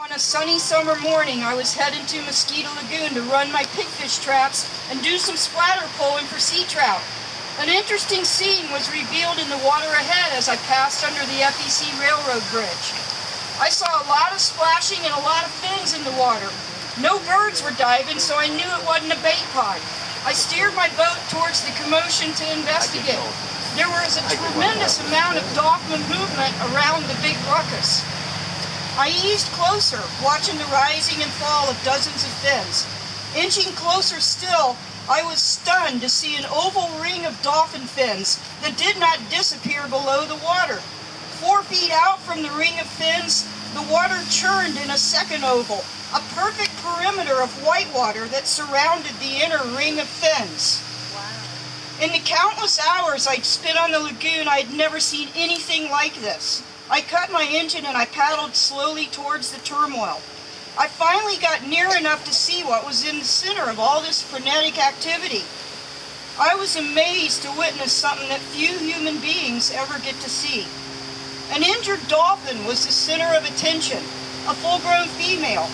On a sunny summer morning, I was heading to Mosquito Lagoon to run my pigfish traps and do some splatter pulling for sea trout. An interesting scene was revealed in the water ahead as I passed under the FEC railroad bridge. I saw a lot of splashing and a lot of fins in the water. No birds were diving, so I knew it wasn't a bait pod. I steered my boat towards the commotion to investigate. There was a tremendous amount of dolphin movement around the big ruckus. I eased closer, watching the rising and fall of dozens of fins. Inching closer still, I was stunned to see an oval ring of dolphin fins that did not disappear below the water. 4 feet out from the ring of fins, the water churned in a second oval, a perfect perimeter of whitewater that surrounded the inner ring of fins. Wow. In the countless hours I'd spent on the lagoon, I'd never seen anything like this. I cut my engine and I paddled slowly towards the turmoil. I finally got near enough to see what was in the center of all this frenetic activity. I was amazed to witness something that few human beings ever get to see. An injured dolphin was the center of attention, a full-grown female.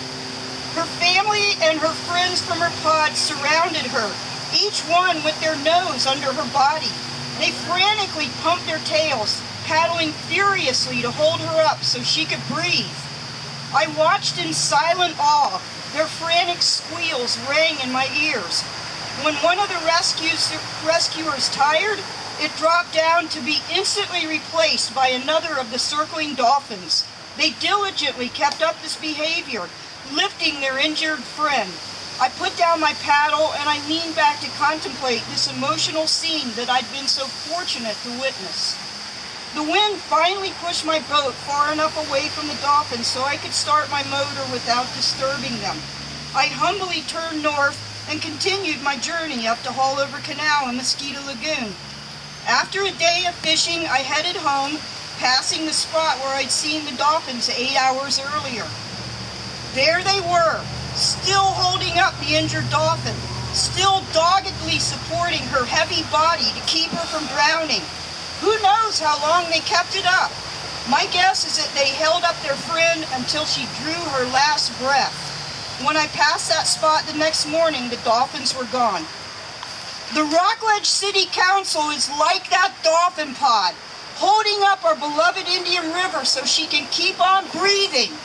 Her family and her friends from her pod surrounded her, each one with their nose under her body. They frantically pumped their tails, paddling furiously to hold her up so she could breathe. I watched in silent awe. Their frantic squeals rang in my ears. When one of the rescuers tired, it dropped down to be instantly replaced by another of the circling dolphins. They diligently kept up this behavior, lifting their injured friend. I put down my paddle and I leaned back to contemplate this emotional scene that I'd been so fortunate to witness. The wind finally pushed my boat far enough away from the dolphins so I could start my motor without disturbing them. I humbly turned north and continued my journey up to Haulover Canal and Mosquito Lagoon. After a day of fishing, I headed home, passing the spot where I'd seen the dolphins 8 hours earlier. There they were, still holding up the injured dolphin, still doggedly supporting her heavy body to keep her from drowning. Who knows how long they kept it up? My guess is that they held up their friend until she drew her last breath. When I passed that spot the next morning, the dolphins were gone. The Rockledge City Council is like that dolphin pod, holding up our beloved Indian River so she can keep on breathing.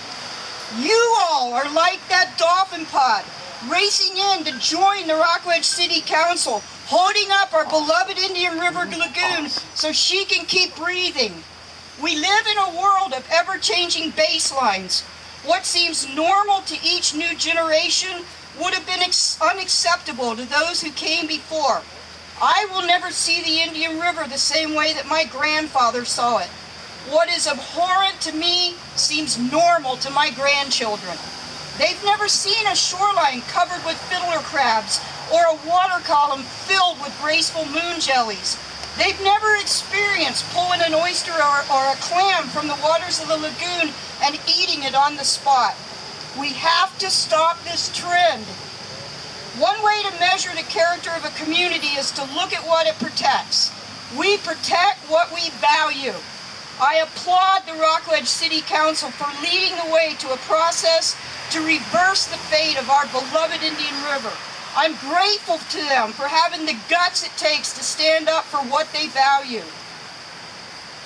You all are like that dolphin pod, racing in to join the Rockledge City Council, holding up our beloved Indian River Lagoon so she can keep breathing. We live in a world of ever-changing baselines. What seems normal to each new generation would have been unacceptable to those who came before. I will never see the Indian River the same way that my grandfather saw it. What is abhorrent to me seems normal to my grandchildren. They've never seen a shoreline covered with fiddler crabs or a water column filled with graceful moon jellies. They've never experienced pulling an oyster or a clam from the waters of the lagoon and eating it on the spot. We have to stop this trend. One way to measure the character of a community is to look at what it protects. We protect what we value. I applaud the Rockledge City Council for leading the way to a process to reverse the fate of our beloved Indian River. I'm grateful to them for having the guts it takes to stand up for what they value.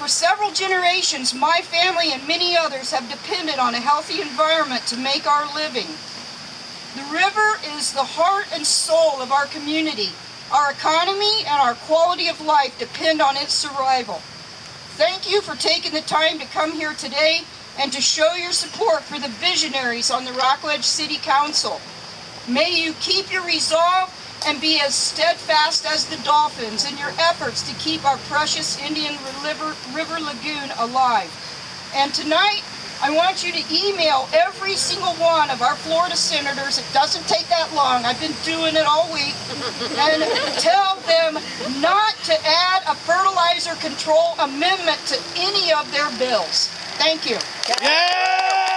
For several generations, my family and many others have depended on a healthy environment to make our living. The river is the heart and soul of our community. Our economy and our quality of life depend on its survival. Thank you for taking the time to come here today and to show your support for the visionaries on the Rockledge City Council. May you keep your resolve and be as steadfast as the dolphins in your efforts to keep our precious Indian River Lagoon alive. And tonight, I want you to email every single one of our Florida senators. It doesn't take that long. I've been doing it all week. And tell them not to add a fertilizer control amendment to any of their bills. Thank you. Yeah!